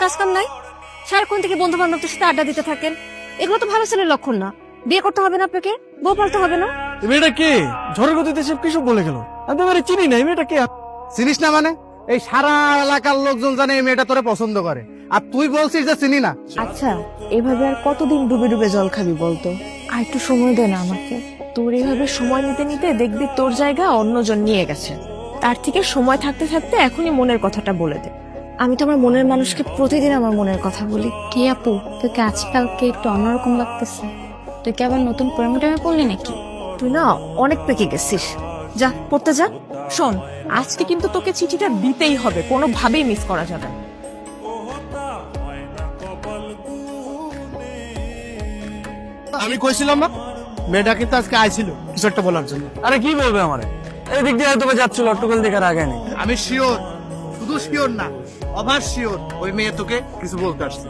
কাজ কাম নাই? সারাক্ষণ থেকে বন্ধু বান্ধবদের সাথে আড্ডা দিতে থাকেন, এগুলো তো ভালো ছেলের লক্ষণ না। বিয়ে করতে হবে না আপনাকে, বউ পালতে হবে না। এই মেয়েটা কে? ঝড়ের গতিতে সব কিছু বলে গেল। আমি তো এবারে চিনি না, এই মেয়েটা কে? চিনিস না মানে? এই সারা এলাকার লোকজন জানে এই মেয়েটা তোরে পছন্দ করে, আর তুই বলছিস যে চিনি না। আচ্ছা, এভাবে আর কতদিন ডুবে ডুবে জল খাবি বলতো? আর একটু সময় দে না আমাকে। তোর এইভাবে সময় নিতে নিতে দেখবি তোর জায়গা অন্যজন নিয়ে গেছে। তার থেকে সময় থাকতে থাকতে এখনই মনের কথাটা বলে দে। আমি তো আমার মনের মানুষকে প্রতিদিন আমার মনের কথা বলি। কি আপু, তোকে আজকালকে একটু অন্যরকম লাগতেছে। তুই কি আবার নতুন প্রেমে পড়লি নাকি? তুই না অনেক পেকে গেছিস, যা পড়তে যা। শোন, আজকে কিন্তু তোকে চিঠিটা দিতেই হবে, কোনোভাবেই মিস করা যাবে না। আমি কইছিলাম না মেয়েটা কিন্তু আজকে আইছিল কিছু একটা বলার জন্য। আরে কি বলবে আমারে? এই দিক দিয়ে হয়তো বা যাচ্ছিল, অট্টকল দিকে আর আগে নেই। আমি শিওর, শুধু শিওর না, অভার শিওর ওই মেয়ে তোকে কিছু বলতে আসছে।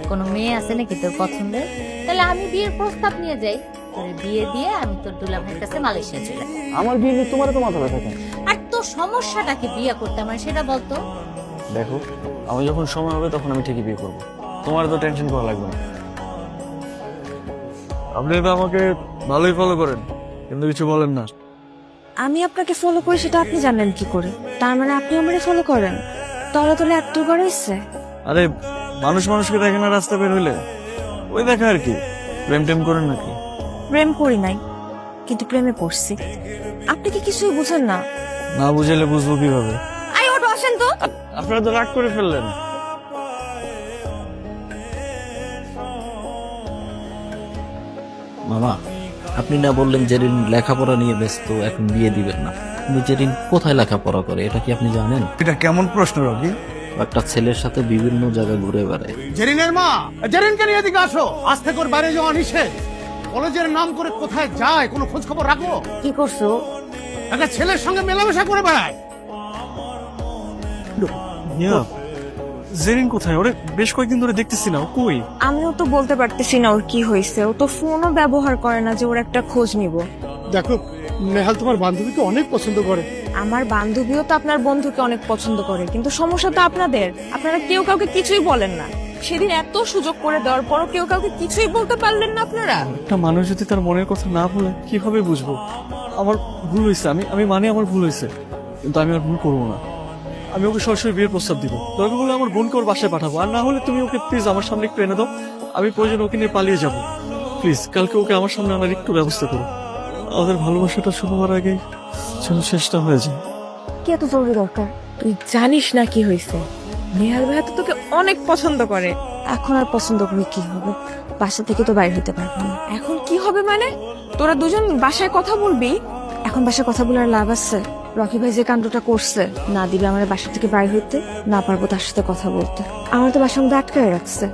কোনো মেয়ে আছে নাকি তোর পছন্দের? তাহলে আমি বিয়ের প্রস্তাব নিয়ে যাই, তোর বিয়ে দিয়ে আমি তোর দুলা ভাইয়ের কাছে মালয়েশিয়া চলে যাই। আমার বিয়ে নিয়ে তোমার তো মাথা ব্যথা কেন? আর তোর সমস্যাটাকে বিয়ে করতে আমার সেটা বলতো। দেখো, আমি যখন সময় হবে তখন আমি ঠিকই বিয়ে করবো, তোমার তো টেনশন করা লাগবে না। আপনি তো আমাকে ভালোই ফলো করেন, কিন্তু কিছু বলেন না। আমি আপনাকে ফলো করি সেটা আপনি জানেন কি করে? তার মানে আপনি আমারে ফলো করেন? তলে তলে এত করে ইচ্ছে। আরে মানুষ মানুষকে দেখে না রাস্তা বের হইলে, ওই দেখা আর কি। প্রেম টেম করেন নাকি? প্রেম করি নাই, কিন্তু প্রেমে পড়ছি। আপনি কি কিছুই বুঝেন না? না বুঝাইলে বুঝবো কিভাবে? আই ওটো আসেন তো। আপনারা তো রাগ করে ফেললেন। মামা, আপনি না বললেন জেরিন লেখাপড়া নিয়ে ব্যস্ত, এখন বিয়ে দিবেন না। কিন্তু জেরিন কোথায় লেখাপড়া করে এটা কি আপনি জানেন? এটা কেমন প্রশ্ন রবি? একটা ছেলের সাথে বিভিন্ন জায়গায় ঘুরে বেড়ায়। জেরিনের মা, জেরিনকে নিয়ে এদিকে আসো। আজ থেকে ওর বাইরে যাওয়া নিষেধ। কলেজের নাম করে কোথায় যায় কোনো খোঁজ খবর রাখো? কি করছো? একটা ছেলের সঙ্গে মেলামেশা করে বেড়ায়। জেরিন কোথায়? ওরে বেশ কয়েকদিন ধরে দেখতেছি না, ও কই? আমিও তো বলতে পারতেছি না ওর কি হয়েছে। ও তো ফোনও ব্যবহার করে না যে ওর একটা খোঁজ নিব। দেখো, নেহাল তোমার বান্ধবীকে অনেক পছন্দ করে। আমার বান্ধবীও তো আপনার বন্ধুকে অনেক পছন্দ করে, কিন্তু সমস্যা তো আপনাদের, আপনারা কেউ কাউকে কিছুই বলেন না। সেদিন এত সুযোগ করে দেওয়ার পরও কেউ কাউকে কিছুই বলতে পারলেন না আপনারা। একটা মানুষ যদি তার মনের কথা না বলে কিভাবে বুঝবো? আমার ভুল হয়েছে, আমি মানে আমার ভুল হয়েছে, কিন্তু আমি আর ভুল করবো না। আমি ওকে সরাসরি বিয়ের প্রস্তাব দিব। দরকার হলে আমার বোনকে ওর বাসায় পাঠাবো, আর না হলে তুমি ওকে প্লিজ আমার সামনে একটু এনে দাও। আমি প্রয়োজন ওকে নিয়ে পালিয়ে যাবো। প্লিজ কালকে ওকে আমার সামনে আনার একটু ব্যবস্থা করো। আমাদের ভালোবাসাটা শুরু হওয়ার আগে যেন শেষটা হয়ে যায়। কি এত জরুরি দরকার? তুই জানিস না কি হয়েছে? নেহাল ভাইয়া তো তোকে অনেক পছন্দ করে। এখন আর পছন্দ করে কি হবে? বাসা থেকে তো বাইরে হতে পারবো না। এখন কি হবে মানে? তোরা দুজন বাসায় কথা বলবি? এখন বাসায় কথা বলে আর লাভ আছে? রকি ভাই যে কাণ্ডটা করছে, না দিবে আমার বাসা থেকে বাইরে হইতে, না পারবো তার সাথে কথা বলতে। আমার তো বাসার মধ্যে আটকায় রাখছে।